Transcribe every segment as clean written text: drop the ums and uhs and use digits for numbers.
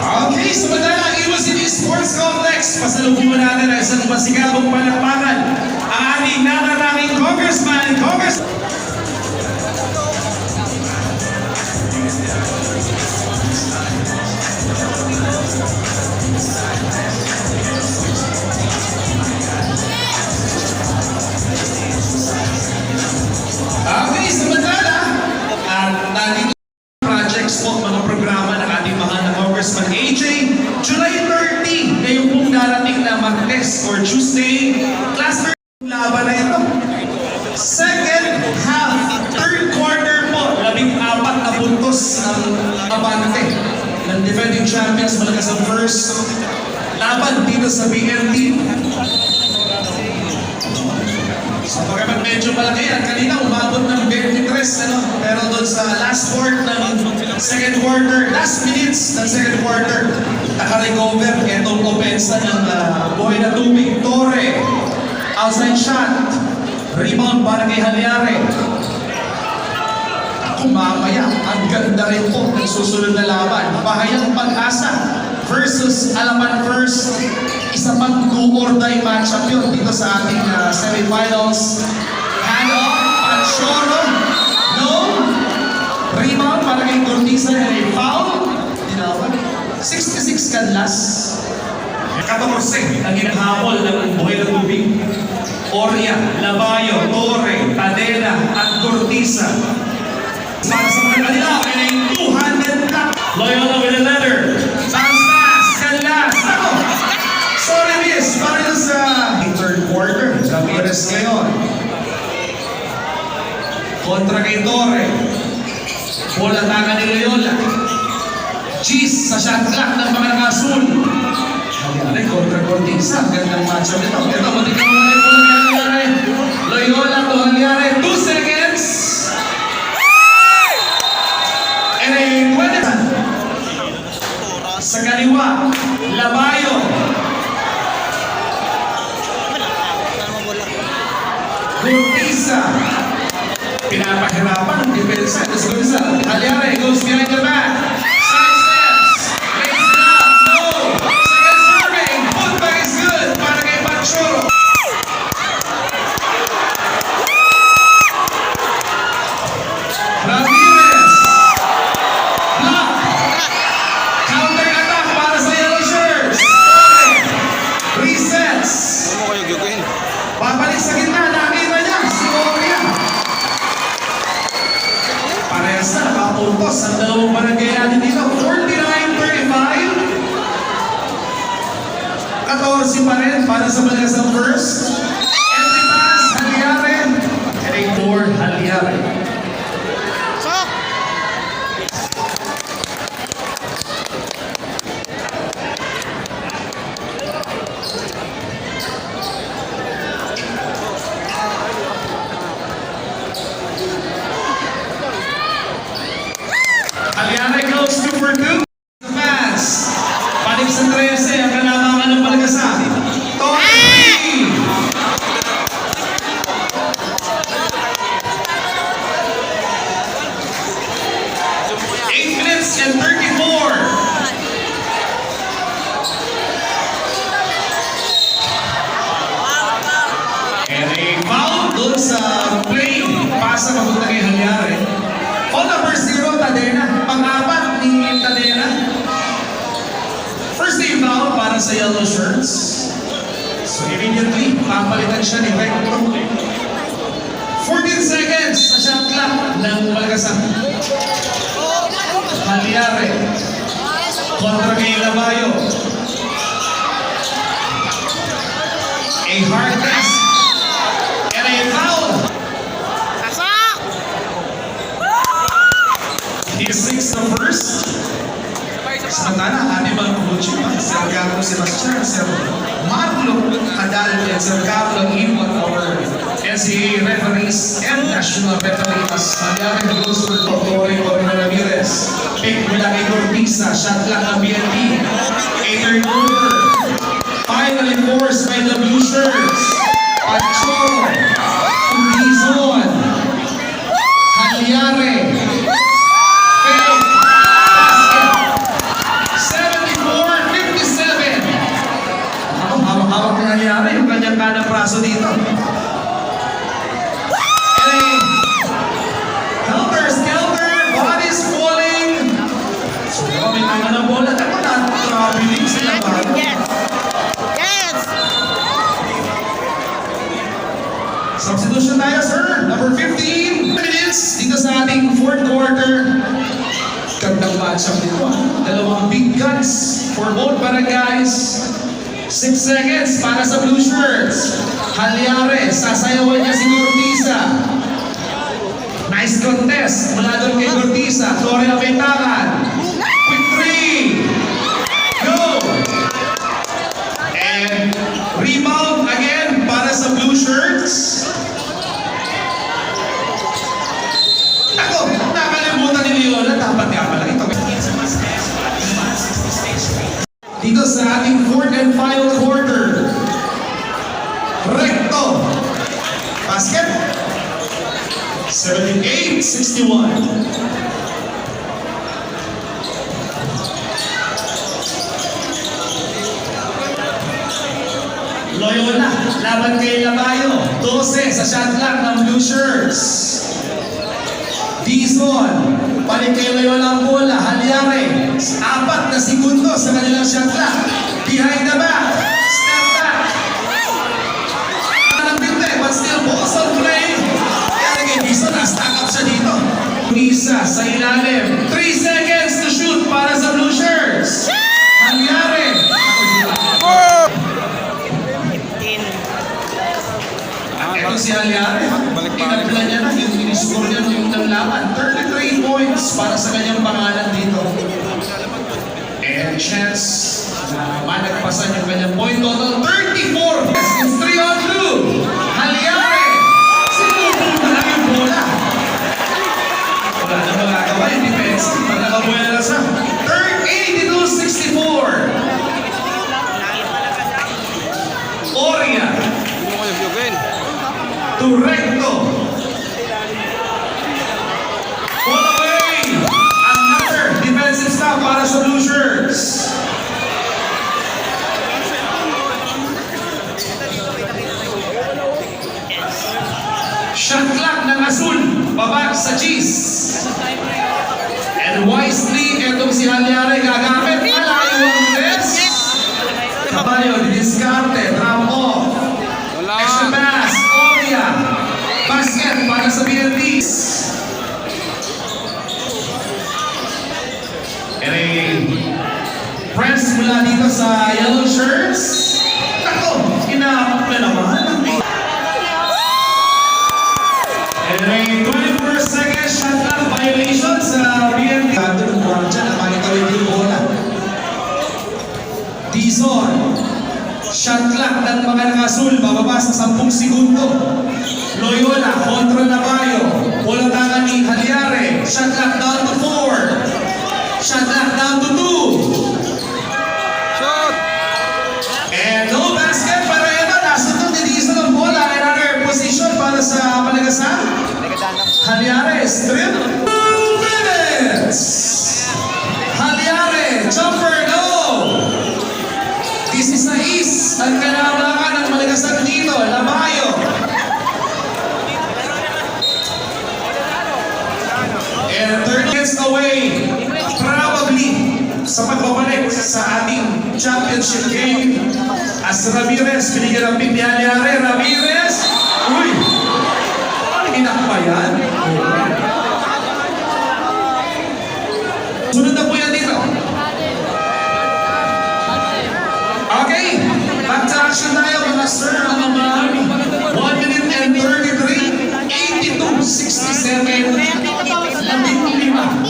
Okay, samantalang Iwas City Sports Complex, pasalubungan natin ang isang masigabong palakpakan, ang aming nanananging congressman, Okay, samantala, at nandito projects po, mga programa ng ating mahal na Congressman AJ. July 30, ngayon pong darating na Martes or Tuesday, class 30 laban na ito. Second half, third quarter po, 14 na puntos ng abante ng defending champions Malakas ang first laban dito sa BLT. So pagkaman medyo malaki yan, kanina umabot ng 23, pero doon sa last fourth ng second quarter, last minutes ng second quarter, naka-recover itong opensa ng buhay na tubig. Torre, outside shot, rebound para kay Halyare. Kung mamaya, ang ganda rin po ng susunod na laban. Bahayang Pag-asa versus Alaman First. Isa pang do-or-die matchup yun dito sa ating semifinals. Hand-off, Panchoro. No. Rebound para kay Cortisa and a foul. 66 Canlas. 14 ang ginahapol ng buhay na tubig. Oria, Labayo, Torre, Tadena, at Cortisa. Para sa mga kanila, and a two-handed tap. Loyola with a letter. Bounce pass, Canlas. Ako! Sorry miss, para sa third quarter. Ramirez ngayon. Kontra kay Torre. Bola taga ni Loyola. Cheese sa shot clock ng mga nakasul. Halyare kontra Cortisa. Gandang matchup ito. Ito, matikang mga ito na Halyare. Loyola to Halyare. 2 seconds. And a 20. Sa kaliwa, Labayo. Cortisa. Pinapahirapan ang depensa. Halyare goes behind the back. Side steps. Makes it up. No. Second serving. Putback is good. Para kay Panchoro. Ramirez. Block. Counter attack para sa yellow shirts. Resets. Babalik sa gitna. Nakita niya. Si Oria. Parehas na nakapuntos ang dalawang barangay natin dito. 49-35. 14 pa rin para sa Malakas ang first. Entry pass, Halyare. And a board, Halyare. Halyare goes 2 for 2. Pass. Panik sa 13 ang kalamangan ng Palagasan. Torre. 8 minutes and 34. And a foul doon sa play. Pasa mapunta kay Halyare. On number 0, Tadena. Pang-apat ni Tadena. First team foul para sa yellow shirts. So immediately, papalitan siya ni Recto. 14 seconds sa shot clock ng Malagasan. Halyare. Kontra kay Labayo. A hard test. And a foul. He is 6 the first. Samantala, ating mga coach, Sir Carlo Sebastian, Sir Marlo Cadal, and Sir Carlo Iwan, our NCAA referees and national veterans. Halyare goes for Torre Ramirez. Pick mula kay Cortisa, shot lang ng BNP. A turnover. Finally forced by the blue shirts. Panchoro. Tubizon. Kaya sir, number 15 minutes dito sa ating fourth quarter. Gandang matchup dito. Dalawang big guns for both barangays. 6 seconds para sa blue shirts. Halyare, sasayawan niya si Gortisa. Nice contest mula doon kay Gortisa. Torre Aventaran. Quick 3. Go! And rebound again para sa blue shirts. Ako, nakalimutan ni Leona. Dapat nga pala ito. Dito sa ating fourth and final quarter. Recto. Basket. 78-61. Loyola, laban kay Labayo. 12 sa shot clock ng blue shirts. Dizon, balik kay Loyola ang bola. Halyare, 4 na segundo sa kanilang shot clock. Behind the back, step back. Anong binte, but still balls on play. Kaya kay Dizon, na-stack up siya dito. Isa sa ilalim. 3 seconds to shoot para sa blue shirts. Halyare. Ito si Halyare. Tinagla niya na yung iniscore niya yung laban. 33 points para sa kanyang pangalan dito. And chance na managpasan yung kanyang point total. 34! It's 3 on 2. Halyare! Sinubong na lang yung bola. Wala na magagawa yung defense. Pag nakabuela na siya. 82-64. Oria. To Recto. All away. Another defensive stop para sa blue shirts. Shot clock ng Azul. Baba sa cheese. And wisely, etong si Halyare gagamit. Malayo ang press. Caballo, didiskarte. Drop off. Extra pass. Basket para sa BNTs. And a press mula dito sa yellow shirts. Ako, inaamok na naman. And a 21st second shot clock violation sa BNT. Ito ng buwan dyan, namanitawid yung bola. Dizon. Shot clock ng mga Azul, bababa sa 10 segundo. Loyola, kontra Labayo. Bola tangan ni Halyare. Shot clock down to 4. Shot clock down to 2. Shot! And no basket para ito. Nasunod ni Dizon ang bola. Another position para sa Malagasan. Halyare, strip. 2 minutes! Halyare, jumper, no! This is na is ang kailangan ng Malagasan dito. Labayo. And 30 minutes away, probably sa pagbabalik sa ating championship game. As Ramirez, binigyan ng pick ni Halyare. Ramirez! Uy! Inak pa yan? Sunod na po yan dito. Okay, back to action tayo mga sir, mga ma'am. 1 minute and 33, 82-67,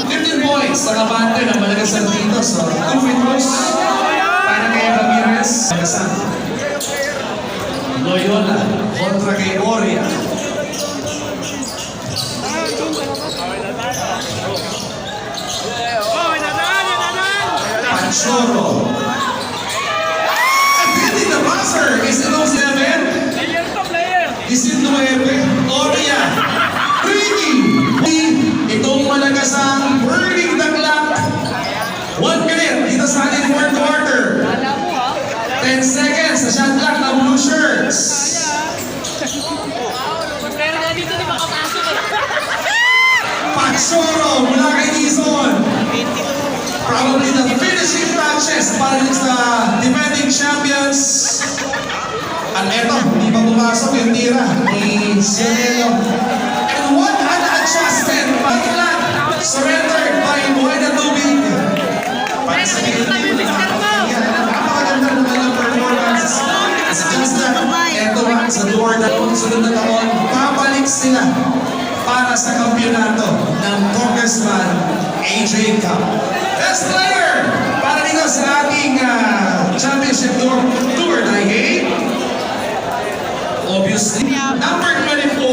15 points. Nakabante na Malagasan dito. So, 2 free throws para kay Ramirez. Malagasan. Loyola kontra kay Oria. Panchoro. The buzzer is it 07? 19. Oria. Itong Malagasan burning the clock. 1 minute dito sa ating fourth quarter. 10 seconds sa shot clock ng blue shirts. Panchoro mula kay Dizon. Probably the finishing touches para sa defending champions. At eto, hindi pa pumasok yung tira ni Cielo. And one unadjusted patlat surrendered by Buena Tubig. Para sa napakaganda naman ang performance. It's just that, eto nga sa door na sunod na taon, babalik sila para sa kampyonato ng Congressman AJ Cup. Best player para dito sa ating championship tour dahil obviously number 24,